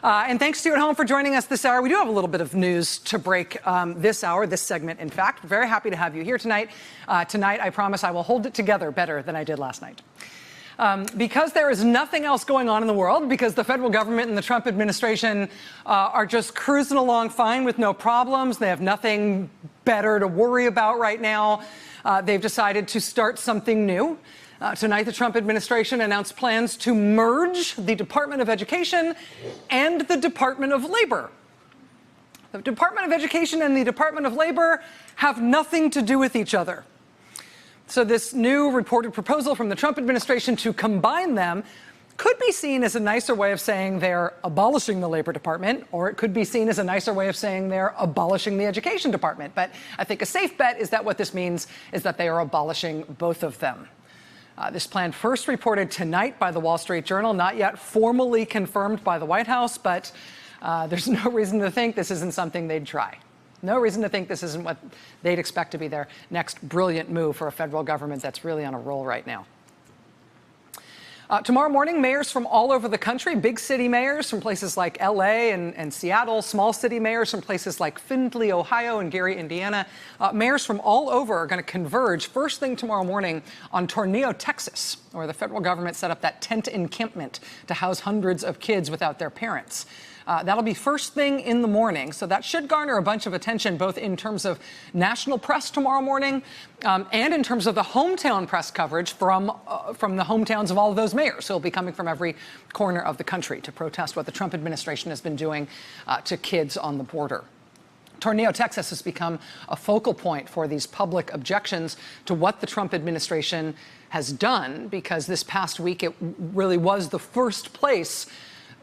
And thanks to you at home for joining us this hour. We do have a little bit of news to break this hour, this segment, in fact. Very happy to have you here tonight. Tonight, I promise I will hold it together better than I did last night. Because there is nothing else going on in the world, because the federal government and the Trump administration are just cruising along fine with no problems. They have nothing better to worry about right now. They've decided to start something new. Tonight, the Trump administration announced plans to merge the Department of Education and the Department of Labor. The Department of Education and the Department of Labor have nothing to do with each other. So this new reported proposal from the Trump administration to combine them could be seen as a nicer way of saying they're abolishing the Labor Department, or it could be seen as a nicer way of saying they're abolishing the Education Department. But I think a safe bet is that what this means is that they are abolishing both of them. This plan first reported tonight by the Wall Street Journal, not yet formally confirmed by the White House, but there's no reason to think this isn't something they'd try. No reason to think this isn't what they'd expect to be their next brilliant move for a federal government that's really on a roll right now. Tomorrow morning, mayors from all over the country, big city mayors from places like L.A. and Seattle, small city mayors from places like Findlay, Ohio, and Gary, Indiana, mayors from all over are going to converge first thing tomorrow morning on Tornillo, Texas, where the federal government set up that tent encampment to house hundreds of kids without their parents. That'll be first thing in the morning, so that should garner a bunch of attention, both in terms of national press tomorrow morning and in terms of the hometown press coverage from the hometowns of all of those mayors who will be coming from every corner of the country to protest what the Trump administration has been doing to kids on the border. Tornillo, Texas has become a focal point for these public objections to what the Trump administration has done, because this past week it really was the first place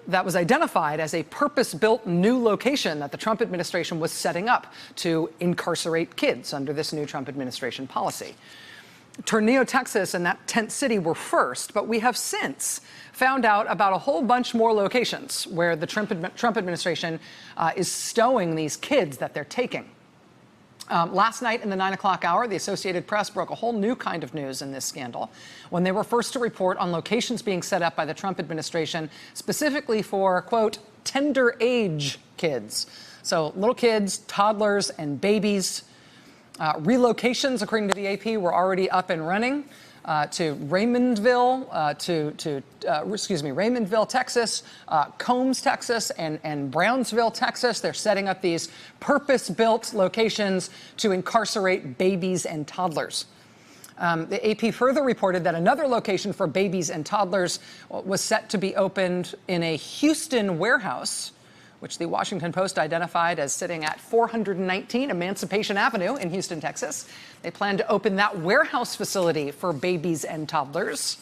that was identified as a purpose-built new location that the Trump administration was setting up to incarcerate kids under this new Trump administration policy. Tornillo, Texas, and that tent city were first, but we have since found out about a whole bunch more locations where the Trump administration is stowing these kids that they're taking. Last night in the 9 o'clock hour, the Associated Press broke a whole new kind of news in this scandal when they were first to report on locations being set up by the Trump administration specifically for, quote, tender age kids. So little kids, toddlers, and babies. Relocations, according to the AP, were already up and running to Raymondville, Raymondville, Texas, Combs, Texas, and Brownsville, Texas. They're setting up these purpose-built locations to incarcerate babies and toddlers. The AP further reported that another location for babies and toddlers was set to be opened in a Houston warehouse, which the Washington Post identified as sitting at 419 Emancipation Avenue in Houston, Texas. They plan to open that warehouse facility for babies and toddlers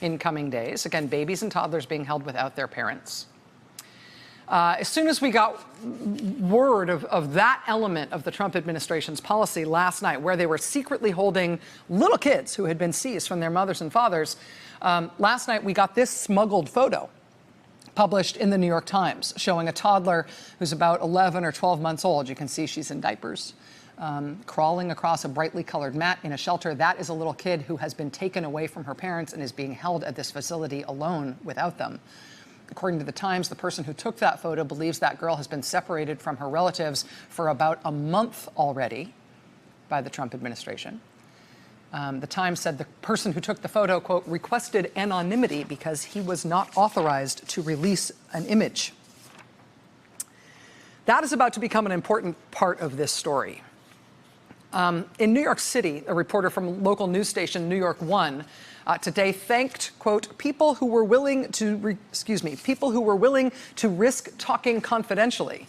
in coming days. Again, babies and toddlers being held without their parents. As soon as we got word of that element of the Trump administration's policy last night, where they were secretly holding little kids who had been seized from their mothers and fathers, last night we got this smuggled photo published in the New York Times, showing a toddler who's about 11 or 12 months old. You can see she's in diapers, crawling across a brightly colored mat in a shelter. That is a little kid who has been taken away from her parents and is being held at this facility alone without them. According to the Times, the person who took that photo believes that girl has been separated from her relatives for about a month already by the Trump administration. The Times said the person who took the photo, quote, requested anonymity because he was not authorized to release an image. That is about to become an important part of this story. In New York City, a reporter from local news station New York One today thanked, quote, people who were willing to risk talking confidentially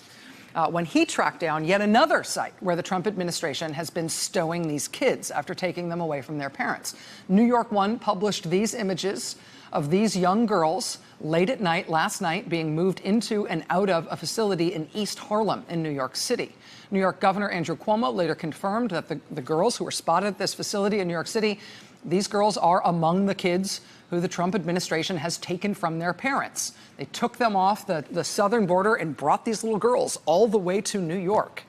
when he tracked down yet another site where the Trump administration has been stowing these kids after taking them away from their parents. New York One published these images of these young girls late at night, last night, being moved into and out of a facility in East Harlem in New York City. New York Governor Andrew Cuomo later confirmed that the girls who were spotted at this facility in New York City, these girls are among the kids who the Trump administration has taken from their parents. They took them off the southern border and brought these little girls all the way to New York.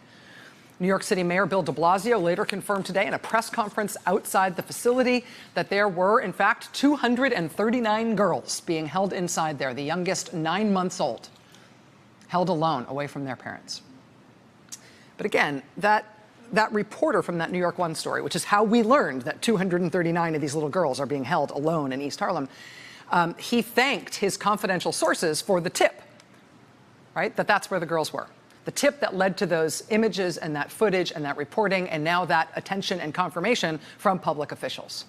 New York City Mayor Bill de Blasio later confirmed today in a press conference outside the facility that there were, in fact, 239 girls being held inside there, the youngest 9 months old. held alone away from their parents. But again, that reporter from that New York One story, which is how we learned that 239 of these little girls are being held alone in East Harlem, he thanked his confidential sources for the tip, right? That's where the girls were. The tip that led to those images and that footage and that reporting and now that attention and confirmation from public officials.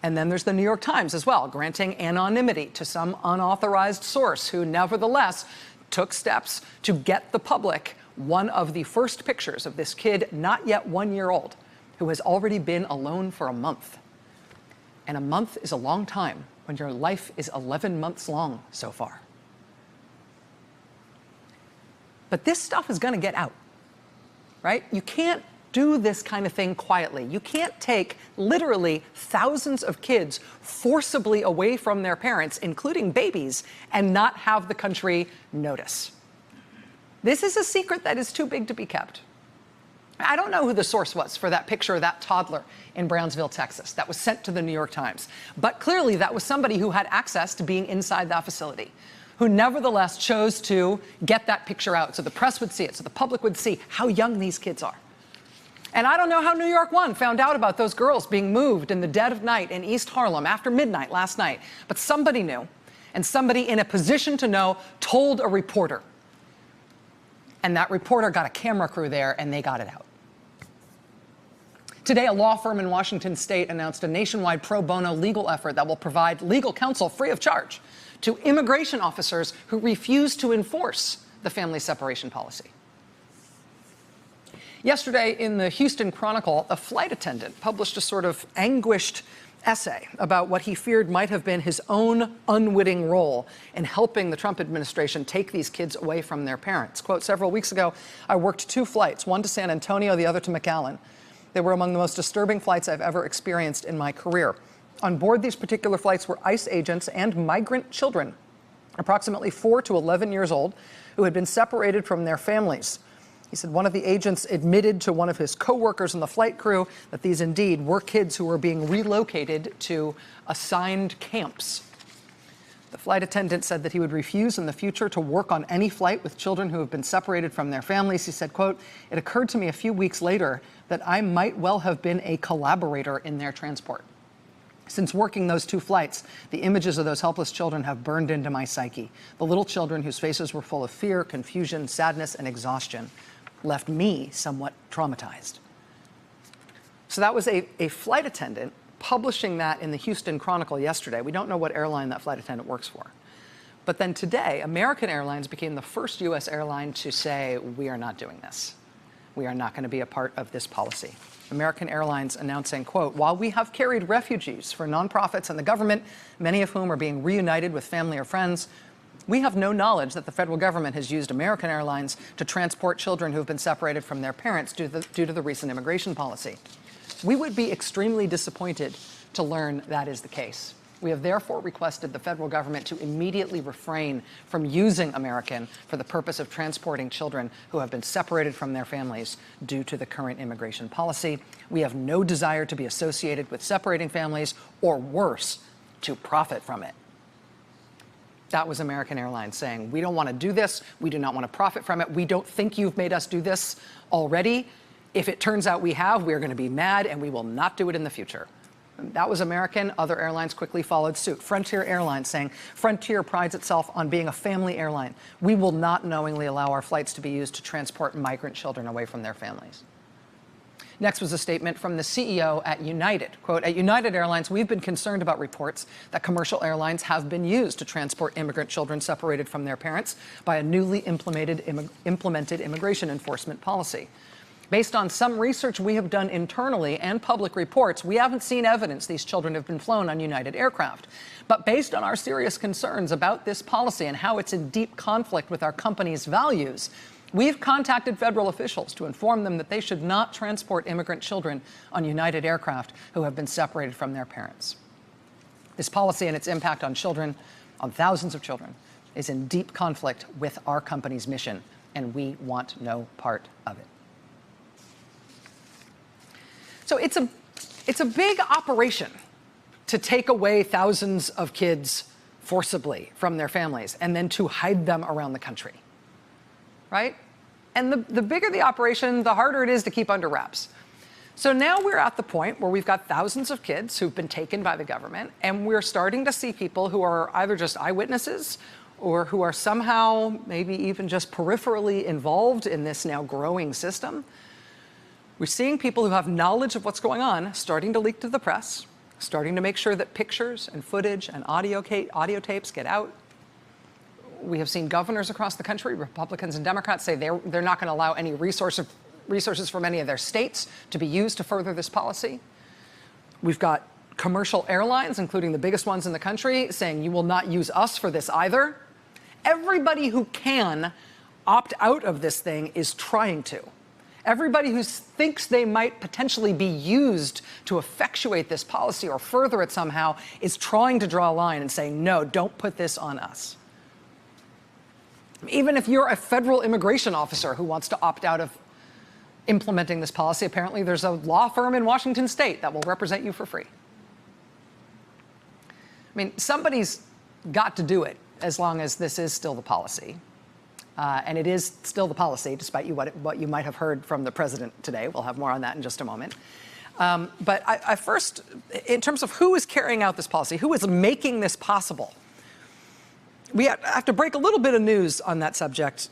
And then there's the New York Times as well, granting anonymity to some unauthorized source who nevertheless took steps to get the public one of the first pictures of this kid, not yet 1 year old, who has already been alone for a month. And a month is a long time when your life is 11 months long so far. But this stuff is going to get out, right? You can't do this kind of thing quietly. You can't take literally thousands of kids forcibly away from their parents, including babies, and not have the country notice. This is a secret that is too big to be kept. I don't know who the source was for that picture of that toddler in Brownsville, Texas, that was sent to the New York Times. But clearly that was somebody who had access to being inside that facility, who nevertheless chose to get that picture out so the press would see it, so the public would see how young these kids are. And I don't know how New York One found out about those girls being moved in the dead of night in East Harlem after midnight last night, but somebody knew, and somebody in a position to know told a reporter. And that reporter got a camera crew there, and they got it out. Today, a law firm in Washington state announced a nationwide pro bono legal effort that will provide legal counsel free of charge to immigration officers who refuse to enforce the family separation policy. Yesterday, in the Houston Chronicle, a flight attendant published a sort of anguished essay about what he feared might have been his own unwitting role in helping the Trump administration take these kids away from their parents. Quote, several weeks ago, I worked 2 flights, one to San Antonio, the other to McAllen. They were among the most disturbing flights I've ever experienced in my career. On board these particular flights were ICE agents and migrant children, approximately 4 to 11 years old, who had been separated from their families. He said one of the agents admitted to one of his coworkers in the flight crew that these indeed were kids who were being relocated to assigned camps. The flight attendant said that he would refuse in the future to work on any flight with children who have been separated from their families. He said, quote, it occurred to me a few weeks later that I might well have been a collaborator in their transport. Since working those 2 flights, the images of those helpless children have burned into my psyche. The little children whose faces were full of fear, confusion, sadness, and exhaustion left me somewhat traumatized. So that was a flight attendant publishing that in the Houston Chronicle yesterday. We don't know what airline that flight attendant works for. But then today, American Airlines became the first U.S. airline to say, we are not doing this. We are not going to be a part of this policy. American Airlines announcing, quote, while we have carried refugees for nonprofits and the government, many of whom are being reunited with family or friends, we have no knowledge that the federal government has used American Airlines to transport children who have been separated from their parents due to the recent immigration policy. We would be extremely disappointed to learn that is the case. We have therefore requested the federal government to immediately refrain from using American for the purpose of transporting children who have been separated from their families due to the current immigration policy. We have no desire to be associated with separating families, or worse, to profit from it. That was American Airlines saying, we don't want to do this. We do not want to profit from it. We don't think you've made us do this already. If it turns out we have, we're going to be mad, and we will not do it in the future. That was American. Other airlines quickly followed suit. Frontier Airlines saying, Frontier prides itself on being a family airline. We will not knowingly allow our flights to be used to transport migrant children away from their families. Next was a statement from the CEO at United. Quote, at United Airlines, we've been concerned about reports that commercial airlines have been used to transport immigrant children separated from their parents by a newly implemented immigration enforcement policy. Based on some research we have done internally and public reports, we haven't seen evidence these children have been flown on United aircraft. But based on our serious concerns about this policy and how it's in deep conflict with our company's values, we've contacted federal officials to inform them that they should not transport immigrant children on United aircraft who have been separated from their parents. This policy and its impact on children, on thousands of children, is in deep conflict with our company's mission, and we want no part of it. So it's a big operation to take away thousands of kids forcibly from their families and then to hide them around the country. right? And the bigger the operation, the harder it is to keep under wraps. So now we're at the point where we've got thousands of kids who've been taken by the government, and we're starting to see people who are either just eyewitnesses or who are somehow maybe even just peripherally involved in this now growing system. We're seeing people who have knowledge of what's going on starting to leak to the press, starting to make sure that pictures and footage and audio tapes get out. We have seen governors across the country, Republicans and Democrats, say they're not going to allow any resources from any of their states to be used to further this policy. We've got commercial airlines, including the biggest ones in the country, saying you will not use us for this either. Everybody who can opt out of this thing is trying to. Everybody who thinks they might potentially be used to effectuate this policy or further it somehow is trying to draw a line and saying, no, don't put this on us. Even if you're a federal immigration officer who wants to opt out of implementing this policy, apparently there's a law firm in Washington state that will represent you for free. I mean, somebody's got to do it as long as this is still the policy. And it is still the policy, despite what you might have heard from the president today. We'll have more on that in just a moment. But I first, in terms of who is carrying out this policy, who is making this possible, we have to break a little bit of news on that subject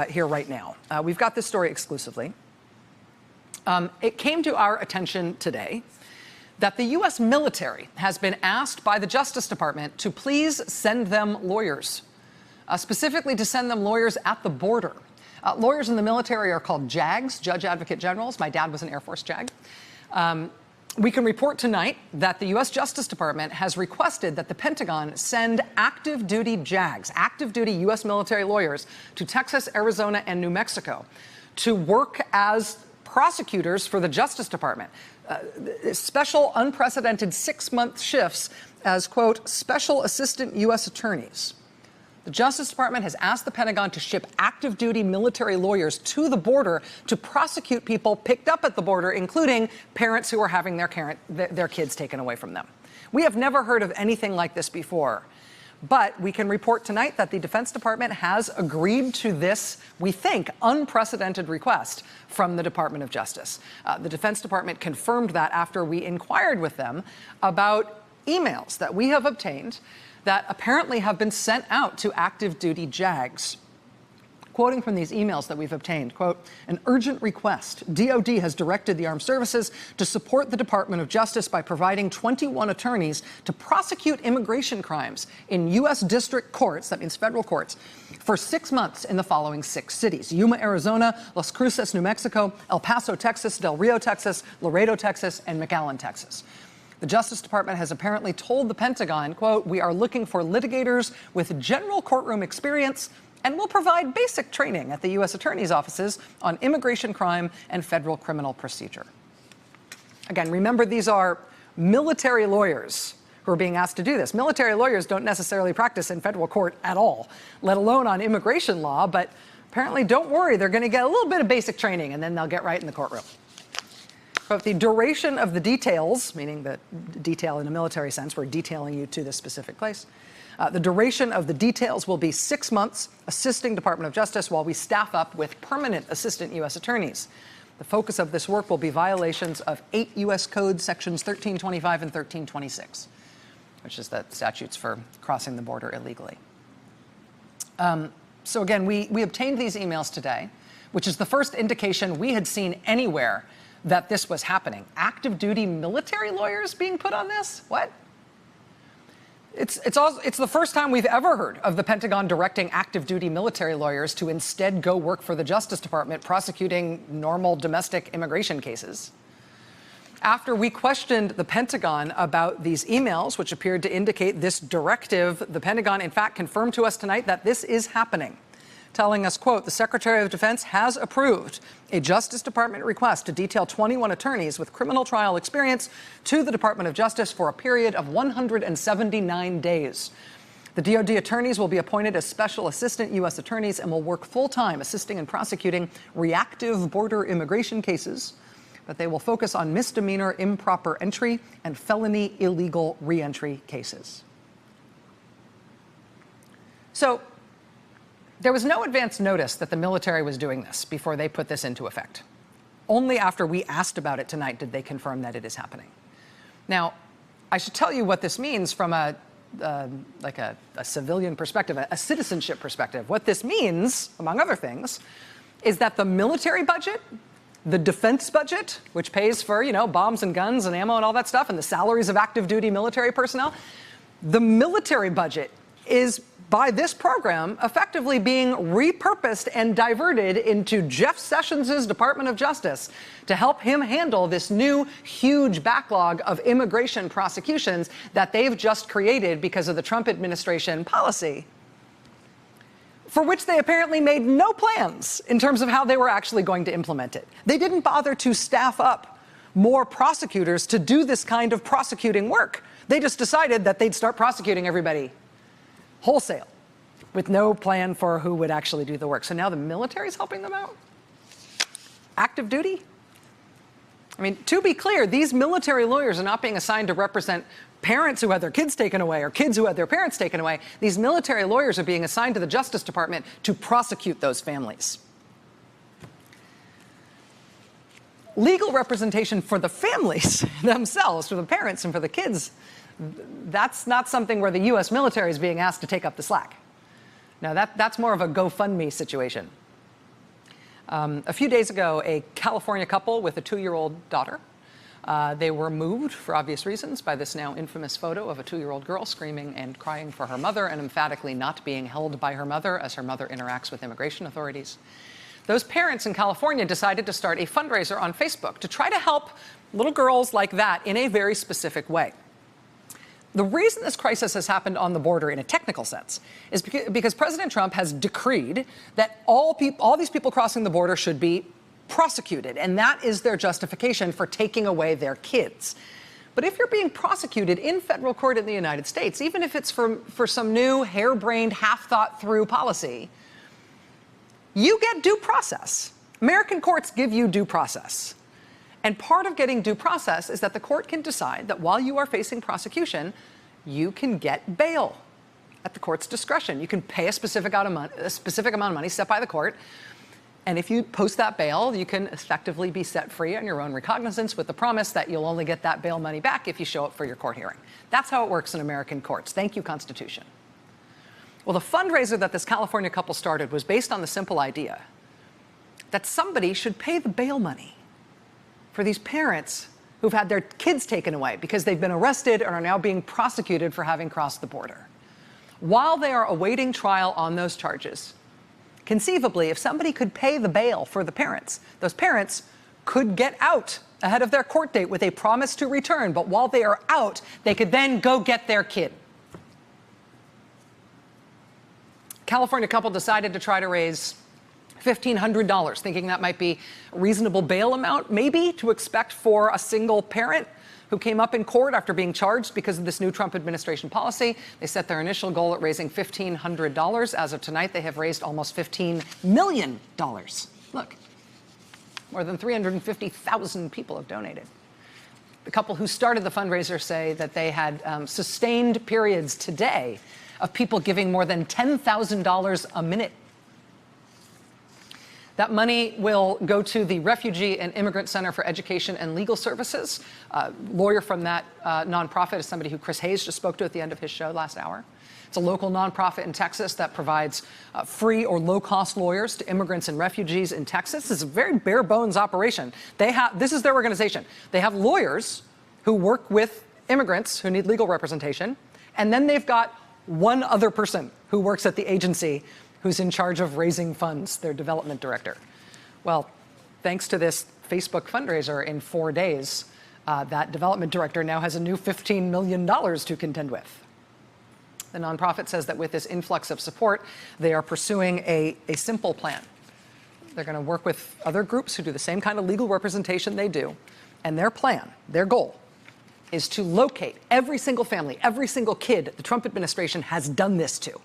here right now. We've got this story exclusively. It came to our attention today that the U.S. military has been asked by the Justice Department to please send them lawyers, specifically to send them lawyers at the border. Lawyers in the military are called JAGs, Judge Advocate Generals. My dad was an Air Force JAG. We can report tonight that the U.S. Justice Department has requested that the Pentagon send active duty JAGs, active duty U.S. military lawyers, to Texas, Arizona, and New Mexico to work as prosecutors for the Justice Department. Special unprecedented 6-month shifts as, quote, special assistant U.S. attorneys. The Justice Department has asked the Pentagon to ship active duty military lawyers to the border to prosecute people picked up at the border, including parents who are having their kids taken away from them. We have never heard of anything like this before. But we can report tonight that the Defense Department has agreed to this, we think, unprecedented request from the Department of Justice. The Defense Department confirmed that after we inquired with them about emails that we have obtained that apparently have been sent out to active duty JAGs. Quoting from these emails that we've obtained, quote, an urgent request. DOD has directed the Armed Services to support the Department of Justice by providing 21 attorneys to prosecute immigration crimes in U.S. district courts, that means federal courts, for 6 months in the following 6 cities: Yuma, Arizona, Las Cruces, New Mexico, El Paso, Texas, Del Rio, Texas, Laredo, Texas, and McAllen, Texas. The Justice Department has apparently told the Pentagon, quote, we are looking for litigators with general courtroom experience and will provide basic training at the U.S. Attorney's offices on immigration crime and federal criminal procedure. Again, remember, these are military lawyers who are being asked to do this. Military lawyers don't necessarily practice in federal court at all, let alone on immigration law, but apparently, don't worry, they're going to get a little bit of basic training and then they'll get right in the courtroom. But the duration of the details, meaning the detail in a military sense, we're detailing you to this specific place. The duration of the details will be 6 months, assisting Department of Justice while we staff up with permanent assistant U.S. attorneys. The focus of this work will be violations of 8 U.S. Code sections 1325 and 1326, which is the statutes for crossing the border illegally. So again, we obtained these emails today, which is the first indication we had seen anywhere that this was happening. Active duty military lawyers being put on this? What? It's the first time we've ever heard of the Pentagon directing active duty military lawyers to instead go work for the Justice Department prosecuting normal domestic immigration cases. After we questioned the Pentagon about these emails, which appeared to indicate this directive, the Pentagon, in fact, confirmed to us tonight that this is happening, telling us, quote, the Secretary of Defense has approved a Justice Department request to detail 21 attorneys with criminal trial experience to the Department of Justice for a period of 179 days. The DOD attorneys will be appointed as special assistant U.S. attorneys and will work full-time assisting and prosecuting reactive border immigration cases, but they will focus on misdemeanor improper entry and felony illegal reentry cases. So, There was no advance notice that the military was doing this before they put this into effect. Only after we asked about it tonight did they confirm that it is happening. Now, I should tell you what this means from a civilian perspective, a citizenship perspective. What this means, among other things, is that the military budget, the defense budget, which pays for, bombs and guns and ammo and all that stuff, and the salaries of active duty military personnel, the military budget is, by this program, effectively being repurposed and diverted into Jeff Sessions' Department of Justice to help him handle this new huge backlog of immigration prosecutions that they've just created because of the Trump administration policy, for which they apparently made no plans in terms of how they were actually going to implement it. They didn't bother to staff up more prosecutors to do this kind of prosecuting work. They just decided that they'd start prosecuting everybody wholesale, with no plan for who would actually do the work. So now the military's helping them out? Active duty? I mean, to be clear, these military lawyers are not being assigned to represent parents who had their kids taken away or kids who had their parents taken away. These military lawyers are being assigned to the Justice Department to prosecute those families. Legal representation for the families themselves, for the parents and for the kids, that's not something where the U.S. military is being asked to take up the slack. Now, that's more of a GoFundMe situation. A few days ago, a California couple with a 2-year-old daughter, they were moved, for obvious reasons, by this now infamous photo of a 2-year-old girl screaming and crying for her mother and emphatically not being held by her mother as her mother interacts with immigration authorities. Those parents in California decided to start a fundraiser on Facebook to try to help little girls like that in a very specific way. The reason this crisis has happened on the border in a technical sense is because President Trump has decreed that all these people crossing the border should be prosecuted, and that is their justification for taking away their kids. But if you're being prosecuted in federal court in the United States, even if it's for some new harebrained, half-thought-through policy, you get due process. American courts give you due process. And part of getting due process is that the court can decide that while you are facing prosecution, you can get bail at the court's discretion. You can pay a specific amount of money set by the court. And if you post that bail, you can effectively be set free on your own recognizance with the promise that you'll only get that bail money back if you show up for your court hearing. That's how it works in American courts. Thank you, Constitution. Well, the fundraiser that this California couple started was based on the simple idea that somebody should pay the bail money for these parents who've had their kids taken away because they've been arrested and are now being prosecuted for having crossed the border. While they are awaiting trial on those charges, conceivably, if somebody could pay the bail for the parents, those parents could get out ahead of their court date with a promise to return. But while they are out, they could then go get their kid. California couple decided to try to raise $1,500, thinking that might be a reasonable bail amount, maybe, to expect for a single parent who came up in court after being charged because of this new Trump administration policy. They set their initial goal at raising $1,500. As of tonight, they have raised almost $15 million. Look, more than 350,000 people have donated. The couple who started the fundraiser say that they had sustained periods today of people giving more than $10,000 a minute. That money will go to the Refugee and Immigrant Center for Education and Legal Services. A lawyer from that nonprofit is somebody who Chris Hayes just spoke to at the end of his show last hour. It's a local nonprofit in Texas that provides free or low-cost lawyers to immigrants and refugees in Texas. It's a very bare-bones operation. This is their organization. They have lawyers who work with immigrants who need legal representation, and then they've got one other person who works at the agency who's in charge of raising funds, their development director. Well, thanks to this Facebook fundraiser in 4 days, that development director now has a new $15 million to contend with. The nonprofit says that with this influx of support, they are pursuing a simple plan. They're going to work with other groups who do the same kind of legal representation they do. And their plan, their goal, is to locate every single family, every single kid the Trump administration has done this to.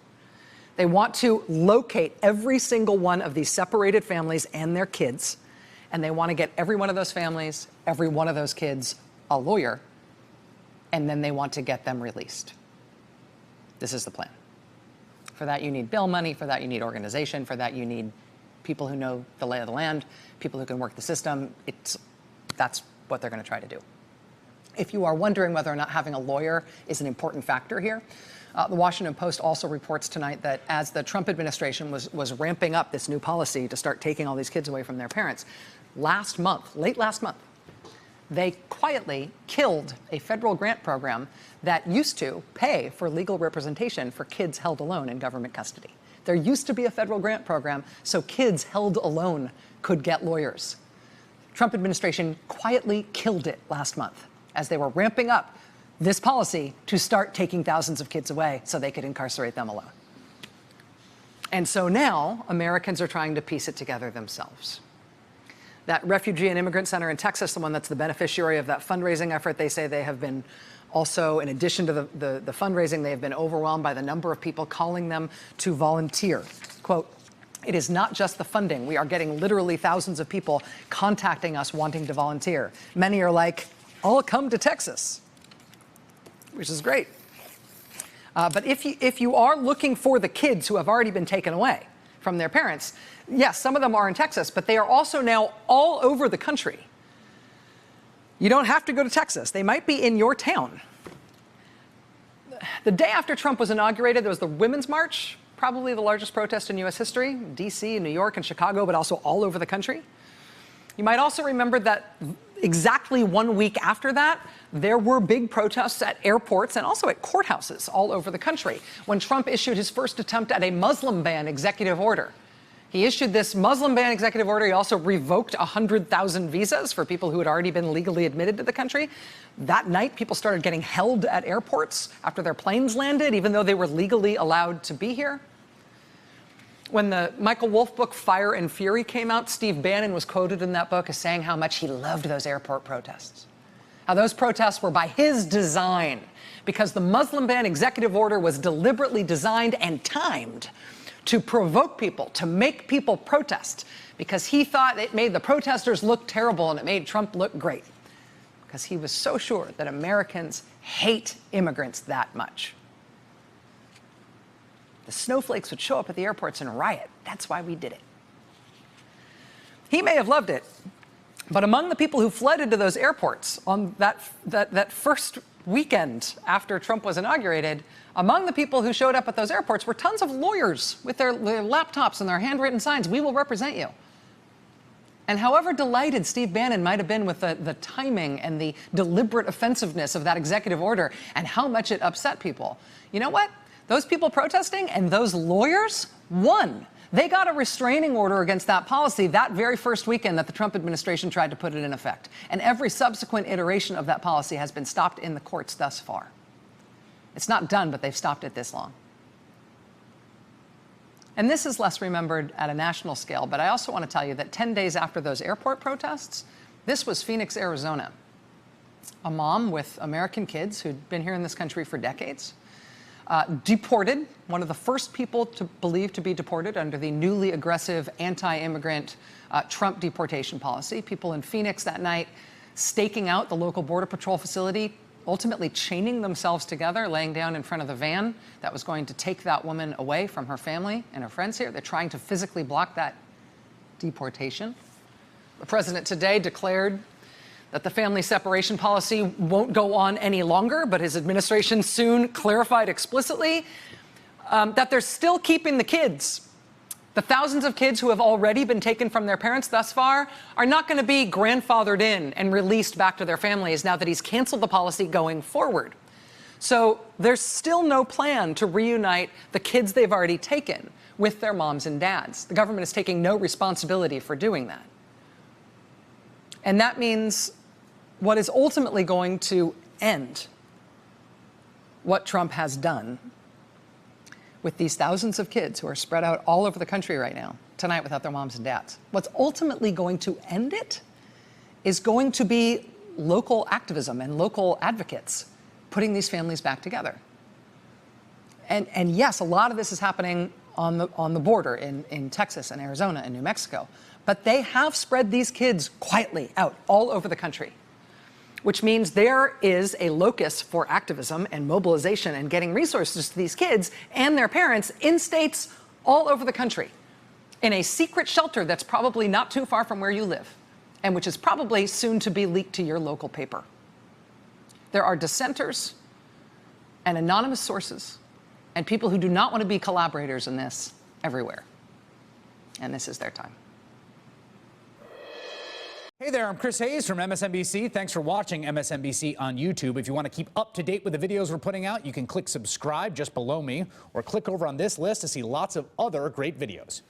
They want to locate every single one of these separated families and their kids, and they want to get every one of those families, every one of those kids, a lawyer, and then they want to get them released. This is the plan. For that, you need bail money. For that, you need organization. For that, you need people who know the lay of the land, people who can work the system. That's what they're going to try to do. If you are wondering whether or not having a lawyer is an important factor here, the Washington Post also reports tonight that as the Trump administration was ramping up this new policy to start taking all these kids away from their parents, late last month, they quietly killed a federal grant program that used to pay for legal representation for kids held alone in government custody. There used to be a federal grant program so kids held alone could get lawyers. Trump administration quietly killed it last month as they were ramping up this policy to start taking thousands of kids away so they could incarcerate them alone. And so now Americans are trying to piece it together themselves. That refugee and immigrant center in Texas, the one that's the beneficiary of that fundraising effort, they say they have been also, in addition to the fundraising, they have been overwhelmed by the number of people calling them to volunteer. Quote, "It is not just the funding. We are getting literally thousands of people contacting us wanting to volunteer. Many are like, I'll come to Texas," which is great. But if you are looking for the kids who have already been taken away from their parents, yes, some of them are in Texas, but they are also now all over the country. You don't have to go to Texas. They might be in your town. The day after Trump was inaugurated, there was the Women's March, probably the largest protest in U.S. history, D.C., New York, and Chicago, but also all over the country. You might also remember that exactly 1 week after that, there were big protests at airports and also at courthouses all over the country when Trump issued his first attempt at a Muslim ban executive order. He issued this Muslim ban executive order. He also revoked 100,000 visas for people who had already been legally admitted to the country. That night, people started getting held at airports after their planes landed, even though they were legally allowed to be here. When the Michael Wolff book, Fire and Fury, came out, Steve Bannon was quoted in that book as saying how much he loved those airport protests. How those protests were by his design, because the Muslim ban executive order was deliberately designed and timed to provoke people, to make people protest, because he thought it made the protesters look terrible and it made Trump look great, because he was so sure that Americans hate immigrants that much. The snowflakes would show up at the airports and riot. That's why we did it. He may have loved it, but among the people who fled into those airports on that first weekend after Trump was inaugurated, among the people who showed up at those airports were tons of lawyers with their laptops and their handwritten signs, "We will represent you." And however delighted Steve Bannon might have been with the timing and the deliberate offensiveness of that executive order and how much it upset people, you know what? Those people protesting and those lawyers won. They got a restraining order against that policy that very first weekend that the Trump administration tried to put it in effect. And every subsequent iteration of that policy has been stopped in the courts thus far. It's not done, but they've stopped it this long. And this is less remembered at a national scale, but I also want to tell you that 10 days after those airport protests, this was Phoenix, Arizona. A mom with American kids who'd been here in this country for decades, deported, one of the first people believed to be deported under the newly aggressive anti-immigrant Trump deportation policy. People in Phoenix that night staking out the local Border Patrol facility, ultimately chaining themselves together, laying down in front of the van that was going to take that woman away from her family and her friends here. They're trying to physically block that deportation. The president today declared that the family separation policy won't go on any longer, but his administration soon clarified explicitly that they're still keeping the kids. The thousands of kids who have already been taken from their parents thus far are not going to be grandfathered in and released back to their families now that he's canceled the policy going forward. So there's still no plan to reunite the kids they've already taken with their moms and dads. The government is taking no responsibility for doing that. And that means what is ultimately going to end what Trump has done with these thousands of kids who are spread out all over the country right now, tonight without their moms and dads. What's ultimately going to end it is going to be local activism and local advocates putting these families back together. And yes, a lot of this is happening on the border in Texas and Arizona and New Mexico, but they have spread these kids quietly out all over the country. which means there is a locus for activism and mobilization and getting resources to these kids and their parents in states all over the country, in a secret shelter that's probably not too far from where you live, and which is probably soon to be leaked to your local paper. There are dissenters and anonymous sources and people who do not want to be collaborators in this everywhere. And this is their time. Hey there, I'm Chris Hayes from MSNBC. Thanks for watching MSNBC on YouTube. If you want to keep up to date with the videos we're putting out, you can click subscribe just below me or click over on this list to see lots of other great videos.